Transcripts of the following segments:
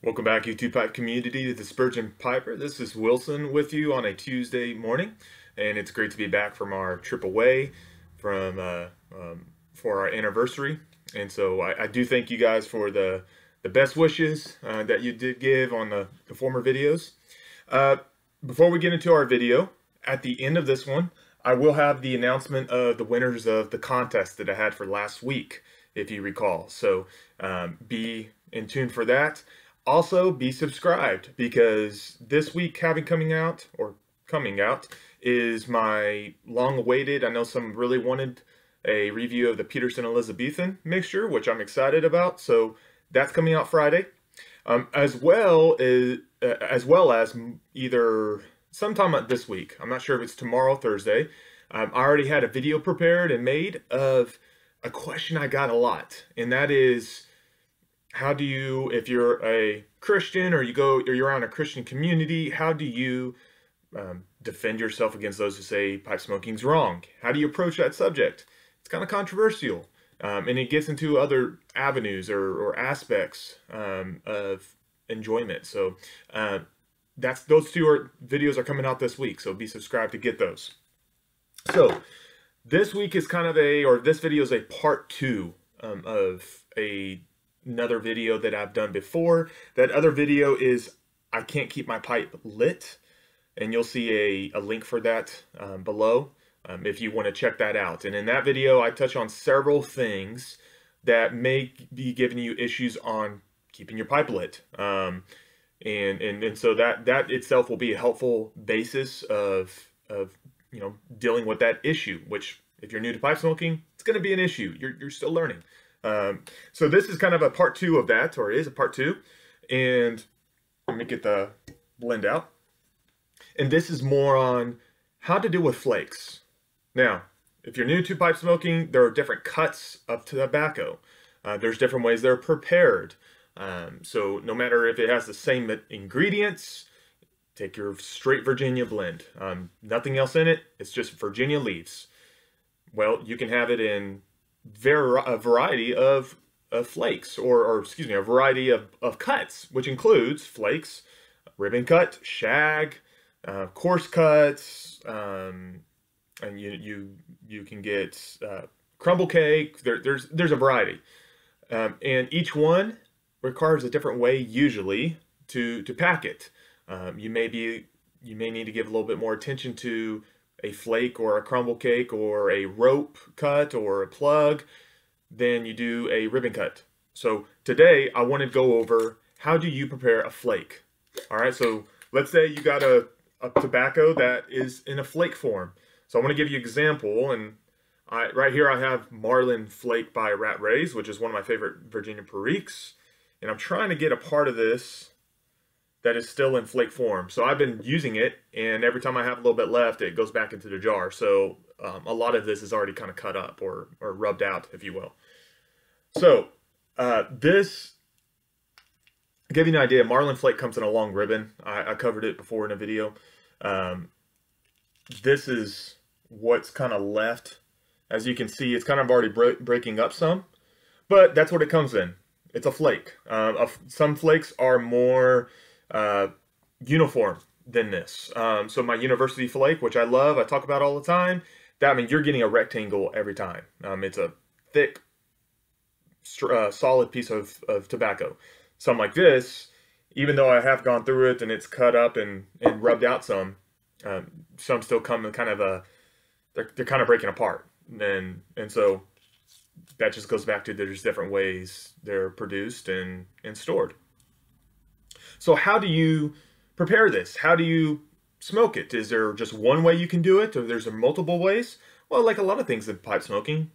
Welcome back, YouTube Pipe community, to the Spurgeon Piper. This is Wilson with you on a Tuesday morning, and it's great to be back from our trip away from for our anniversary. And so I do thank you guys for the best wishes that you did give on the former videos. Before we get into our video, at the end of this one, I will have the announcement of the winners of the contest that I had for last week, if you recall. So be in tune for that. Also, be subscribed, because this week coming out is my long-awaited, I know some really wanted a review of the Peterson Elizabethan mixture, which I'm excited about. So that's coming out Friday, as well as either sometime this week. I'm not sure if it's tomorrow, Thursday. I already had a video prepared and made of a question I got a lot, and that is, how do you, if you're a Christian or you're around a Christian community, how do you defend yourself against those who say pipe smoking's wrong? How do you approach that subject? It's kind of controversial, and it gets into other avenues or aspects of enjoyment. So those two videos are coming out this week, so be subscribed to get those. So this week is this video is a part 2 of another video that I've done before. That other video is I can't keep my pipe lit, and you'll see a link for that below if you want to check that out. And in that video, I touch on several things that may be giving you issues on keeping your pipe lit. And so that itself will be a helpful basis of dealing with that issue, which if you're new to pipe smoking, it's going to be an issue. You're still learning. So this is kind of a part 2 of that, or is a part 2. And let me get the blend out. And this is more on how to deal with flakes. Now, if you're new to pipe smoking, there are different cuts of tobacco. There's different ways they're prepared. So no matter if it has the same ingredients, take your straight Virginia blend. Nothing else in it. It's just Virginia leaves. Well, you can have it in a variety of flakes, or excuse me, a variety of cuts, which includes flakes, ribbon cut, shag, coarse cuts, and you can get crumble cake. There's a variety, and each one requires a different way usually to pack it. You may need to give a little bit more attention to a flake or a crumble cake or a rope cut or a plug than you do a ribbon cut. So today I want to go over, how do you prepare a flake? All right, so let's say you got a tobacco that is in a flake form. So I want to give you an example, and right here I have Marlin Flake by Rat Rays, which is one of my favorite Virginia Periques, and I'm trying to get a part of this that is still in flake form. So I've been using it, and every time I have a little bit left, it goes back into the jar. So a lot of this is already kind of cut up or rubbed out, if you will. So this, to give you an idea, Marlin Flake comes in a long ribbon. I covered it before in a video. This is what's kind of left. As you can see, it's kind of already breaking up some, but that's what it comes in. It's a flake. Some flakes are more uniform than this. So my university flake, which I love, I talk about all the time, that means you're getting a rectangle every time. It's a thick, solid piece of tobacco. Some like this, even though I have gone through it and it's cut up and rubbed out some still come in kind of they're kind of breaking apart. And so that just goes back to, there's different ways they're produced and stored. So how do you prepare this? How do you smoke it? Is there just one way you can do it, or there's multiple ways? Well, like a lot of things in pipe smoking,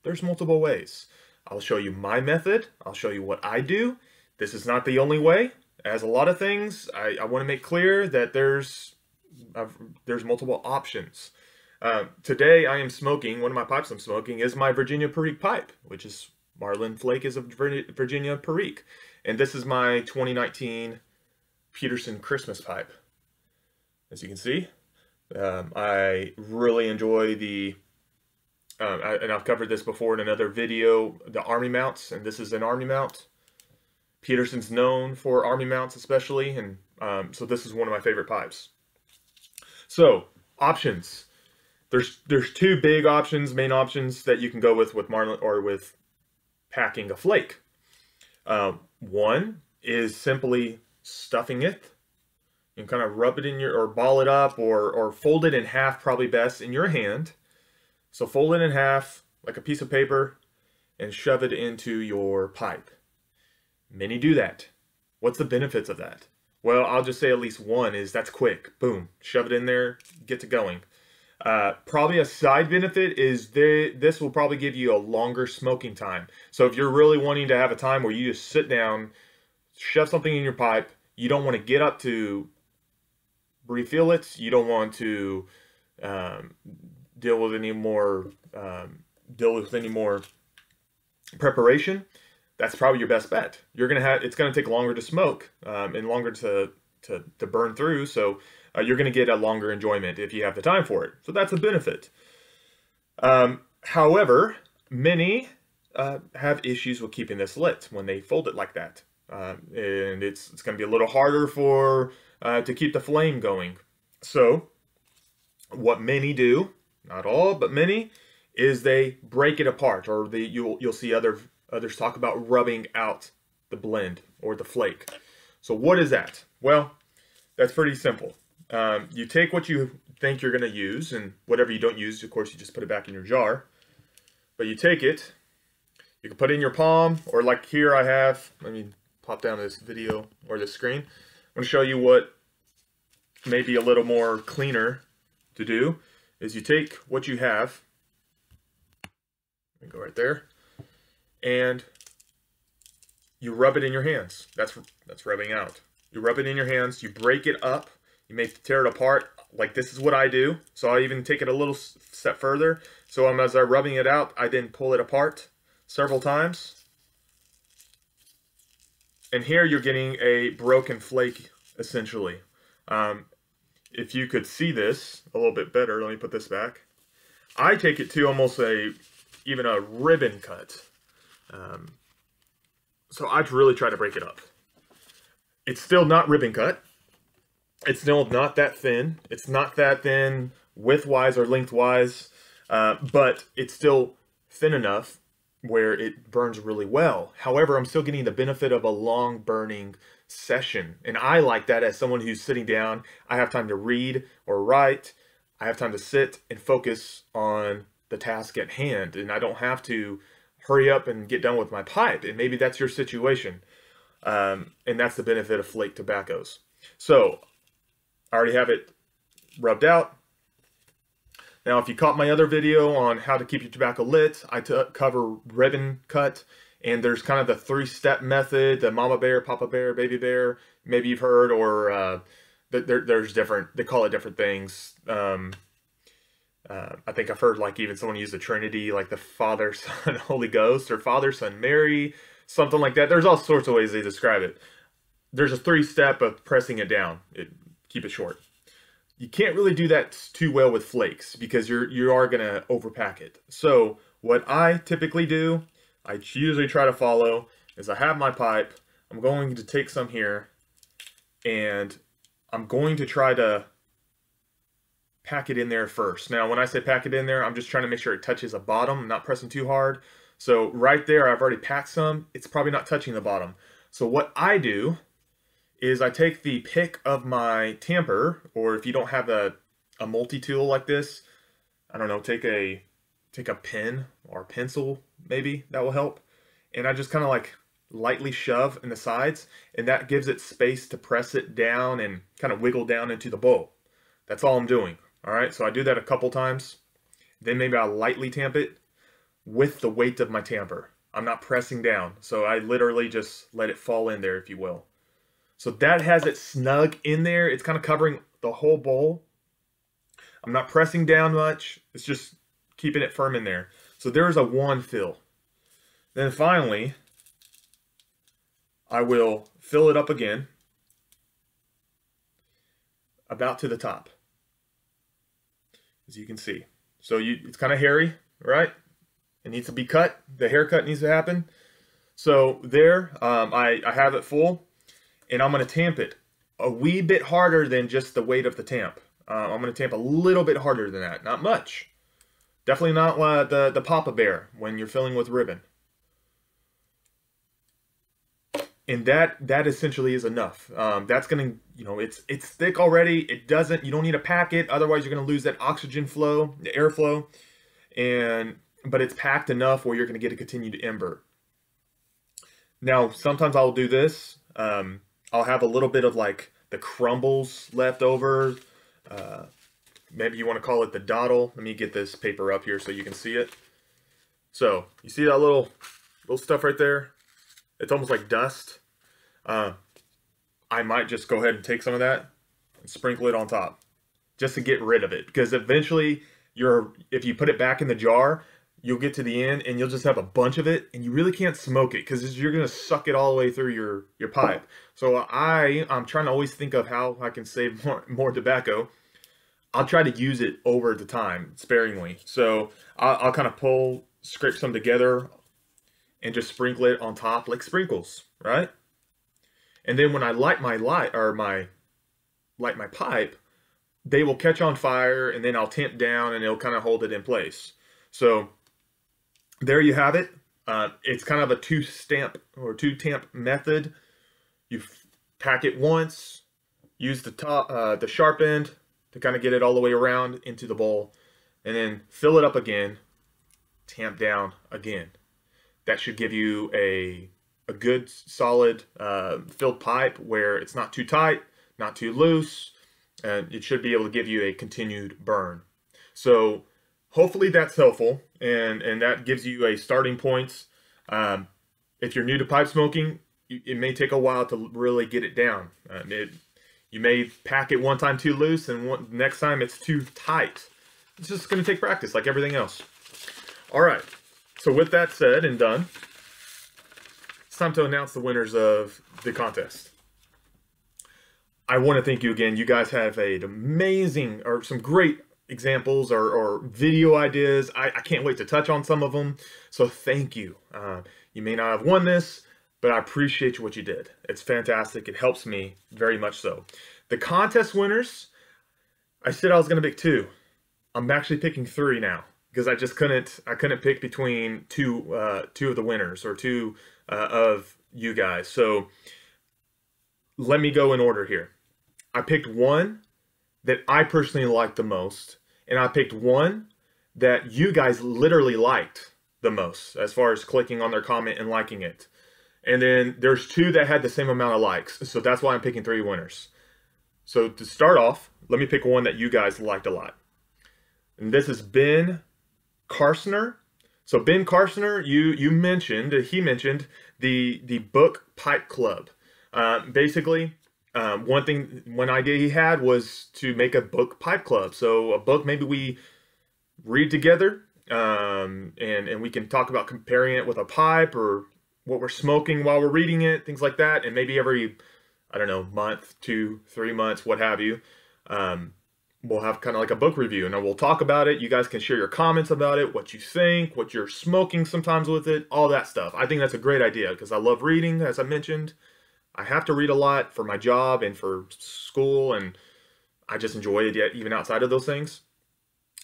there's multiple ways. I'll show you my method. I'll show you what I do. This is not the only way. As a lot of things, I want to make clear that there's multiple options. Today I am smoking, one of my pipes I'm smoking is my Virginia Perique pipe, which is Marlin Flake is a Virginia Perique. And this is my 2019 Peterson Christmas pipe. As you can see, I really enjoy the, and I've covered this before in another video, the Army mounts, and this is an Army mount. Peterson's known for army mounts especially, and so this is one of my favorite pipes. So, options. There's two big options, main options that you can go with marlin or with packing a flake. One is simply stuffing it. You can kind of rub it in your, or ball it up, or fold it in half, probably best, in your hand. So fold it in half, like a piece of paper, and shove it into your pipe. Many do that. What's the benefits of that? Well, I'll just say at least one is that's quick. Boom, shove it in there, get to going. Probably a side benefit is this will probably give you a longer smoking time. So if you're really wanting to have a time where you just sit down, shove something in your pipe, you don't want to get up to refill it, you don't want to deal with any more preparation, that's probably your best bet. It's gonna take longer to smoke and longer to burn through, so you're gonna get a longer enjoyment if you have the time for it. So that's a benefit. However, many have issues with keeping this lit when they fold it like that, and it's gonna be a little harder to keep the flame going. So what many do, not all, but many, is they break it apart, or you'll see others talk about rubbing out the blend or the flake. So what is that? Well, that's pretty simple. You take what you think you're going to use, and whatever you don't use, of course, you just put it back in your jar. But you take it, you can put it in your palm, or like here I have, let me pop down this video or this screen. I'm going to show you what may be a little more cleaner to do, is you take what you have, go right there, and you rub it in your hands. That's rubbing out. You rub it in your hands, you break it up, you may tear it apart, like this is what I do. So I even take it a little step further. So as I'm rubbing it out, I then pull it apart several times. And here you're getting a broken flake, essentially. If you could see this a little bit better, let me put this back. I take it to almost even a ribbon cut. So I really try to break it up. It's still not ribbon cut. It's still not that thin. It's not that thin widthwise or lengthwise, but it's still thin enough where it burns really well. However, I'm still getting the benefit of a long burning session. And I like that as someone who's sitting down. I have time to read or write. I have time to sit and focus on the task at hand, and I don't have to hurry up and get done with my pipe. And maybe that's your situation. And that's the benefit of flake tobaccos. So I already have it rubbed out. Now, if you caught my other video on how to keep your tobacco lit, I cover ribbon cut, and there's kind of the three-step method, the mama bear, papa bear, baby bear, maybe you've heard, or there's different, they call it different things. I think I've heard like even someone use the Trinity, like the Father, Son, Holy Ghost, or Father, Son, Mary, something like that. There's all sorts of ways they describe it. There's a three-step of pressing it down. Keep it short. You can't really do that too well with flakes because you are going to overpack it. So what I typically do, I usually try to follow, is I have my pipe. I'm going to take some here, and I'm going to try to pack it in there first. Now, when I say pack it in there, I'm just trying to make sure it touches the bottom. I'm not pressing too hard. So right there, I've already packed some. It's probably not touching the bottom. So what I do is I take the pick of my tamper, or if you don't have a multi-tool like this, I don't know, take a pen or pencil, maybe, that will help. And I just kind of like lightly shove in the sides, and that gives it space to press it down and kind of wiggle down into the bowl. That's all I'm doing. All right, so I do that a couple times. Then maybe I'll lightly tamp it with the weight of my tamper. I'm not pressing down, so I literally just let it fall in there, if you will. So that has it snug in there. It's kind of covering the whole bowl. I'm not pressing down much. It's just keeping it firm in there. So there's a one fill. Then finally, I will fill it up again, about to the top, as you can see. So it's kind of hairy, right? It needs to be cut. The haircut needs to happen. So there, I have it full, and I'm going to tamp it a wee bit harder than just the weight of the tamp. I'm going to tamp a little bit harder than that, not much. Definitely not the Papa Bear when you're filling with ribbon. And that essentially is enough. That's gonna, it's thick already. You don't need to pack it. Otherwise, you're gonna lose that oxygen flow, the airflow, but it's packed enough where you're gonna get a continued ember. Now, sometimes I'll do this. I'll have a little bit of like the crumbles left over. Maybe you want to call it the dottle. Let me get this paper up here so you can see it. So you see that little stuff right there? It's almost like dust. I might just go ahead and take some of that and sprinkle it on top just to get rid of it. Because eventually, if you put it back in the jar, you'll get to the end and you'll just have a bunch of it, and you really can't smoke it because you're going to suck it all the way through your pipe. So I'm trying to always think of how I can save more tobacco. I'll try to use it over the time sparingly. So I'll kind of scrape some together and just sprinkle it on top like sprinkles, right? And then when I light my pipe, they will catch on fire, and then I'll tamp down and it'll kind of hold it in place. So there you have it. It's kind of a two-tamp method. You pack it once, use the sharp end to kind of get it all the way around into the bowl, and then fill it up again, tamp down again. That should give you a good solid filled pipe where it's not too tight, not too loose, and it should be able to give you a continued burn. So hopefully that's helpful, and that gives you a starting point. If you're new to pipe smoking, it may take a while to really get it down. You may pack it one time too loose, and next time it's too tight. It's just going to take practice like everything else. All right. So with that said and done, it's time to announce the winners of the contest. I want to thank you again. You guys have an amazing, or some great examples or video ideas. I can't wait to touch on some of them. So thank you. You may not have won this, but I appreciate what you did. It's fantastic. It helps me very much so. The contest winners, I said I was going to pick 2. I'm actually picking 3 now, because I just couldn't pick between two of the winners, or 2 of you guys. So let me go in order here. I picked 1 that I personally liked the most, and I picked 1 that you guys literally liked the most as far as clicking on their comment and liking it. And then there's 2 that had the same amount of likes. So that's why I'm picking 3 winners. So to start off, let me pick 1 that you guys liked a lot. And this is Ben Carsoner. So Ben Carsoner, he mentioned the book Pipe Club. Basically, one idea he had was to make a book pipe club. So a book maybe we read together, and we can talk about comparing it with a pipe, or what we're smoking while we're reading it, things like that. And maybe every, I don't know, month, 2, 3 months, what have you, we'll have kind of like a book review, and then we'll talk about it. You guys can share your comments about it, what you think, what you're smoking sometimes with it, all that stuff. I think that's a great idea because I love reading, as I mentioned. I have to read a lot for my job and for school, and I just enjoy it even outside of those things.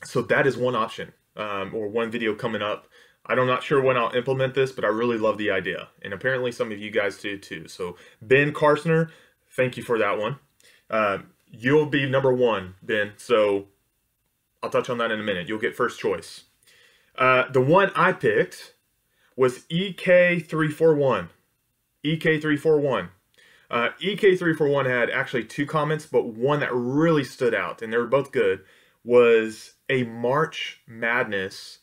So that is one option, or one video coming up. I'm not sure when I'll implement this, but I really love the idea. And apparently some of you guys do too. So Ben Carsoner, thank you for that one. You'll be number 1, Ben. So I'll touch on that in a minute. You'll get first choice. The one I picked was EK341. EK341. EK341 had actually 2 comments, but one that really stood out, and they were both good, was a March Madness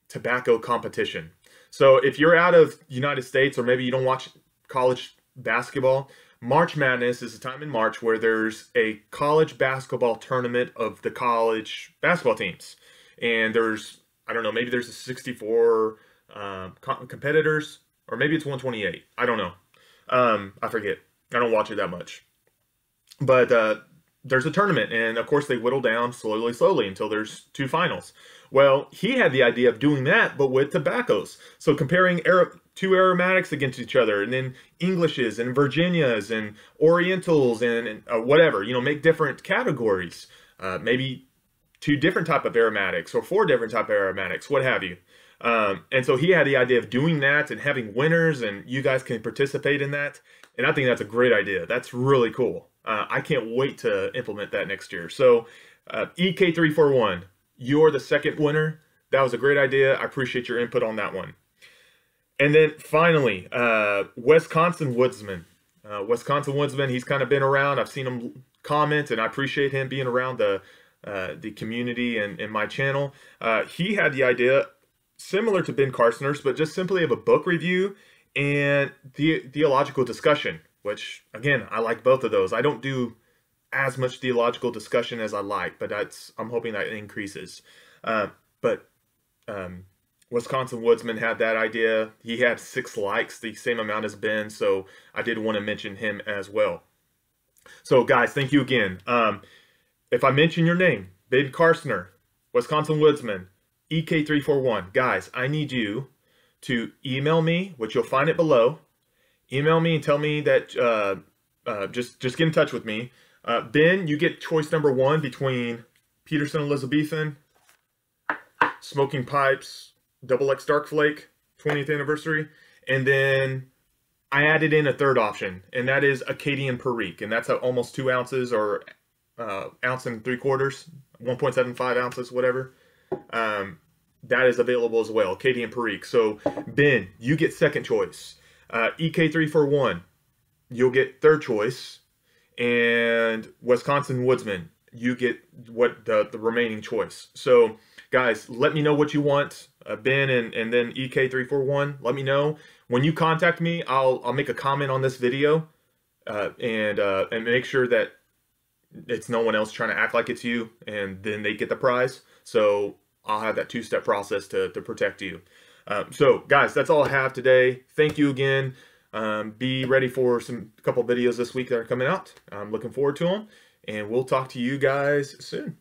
tobacco competition. So if you're out of the United States, or maybe you don't watch college basketball, March Madness is a time in March where there's a college basketball tournament of the college basketball teams. And there's, I don't know, maybe there's a 64 competitors, or maybe it's 128. I don't know. I forget. I don't watch it that much. But there's a tournament, and of course they whittle down slowly until there's 2 finals. Well, he had the idea of doing that, but with tobaccos. So comparing 2 aromatics against each other, and then Englishes and Virginias and Orientals and whatever, you know, make different categories. Maybe 2 different type of aromatics or 4 different type of aromatics, what have you. And so he had the idea of doing that and having winners, and you guys can participate in that. And I think that's a great idea. That's really cool. I can't wait to implement that next year. So EK341, you're the second winner. That was a great idea. I appreciate your input on that one. And then finally, Wisconsin Woodsman. Wisconsin Woodsman, he's kind of been around. I've seen him comment, and I appreciate him being around the community and my channel. He had the idea, similar to Ben Carsoner's, but just simply of a book review and theological discussion, which, again, I like both of those. I don't do as much theological discussion as I like, but I'm hoping that increases. Wisconsin Woodsman had that idea. He had 6 likes, the same amount as Ben, so I did want to mention him as well. So, guys, thank you again. If I mention your name, Ben Carsoner, Wisconsin Woodsman, EK341, guys, I need you to email me, which you'll find it below. Email me and tell me that, just get in touch with me. Ben, you get choice number 1 between Peterson Elizabethan, Smoking Pipes, XX Dark Flake, 20th anniversary. And then I added in a third option, and that is Acadian Perique. And that's almost 2 ounces or ounce and 3/4, 1.75 ounces, whatever. That is available as well, Acadian Perique. So, Ben, you get second choice. EK341, you'll get third choice. And Wisconsin Woodsman, you get the remaining choice. So, guys, let me know what you want. Ben and then EK341, let me know. When you contact me, I'll make a comment on this video and make sure that it's no one else trying to act like it's you, and then they get the prize. So I'll have that 2-step process to protect you. So, guys, that's all I have today. Thank you again. Be ready for a couple videos this week that are coming out. I'm looking forward to them, and we'll talk to you guys soon.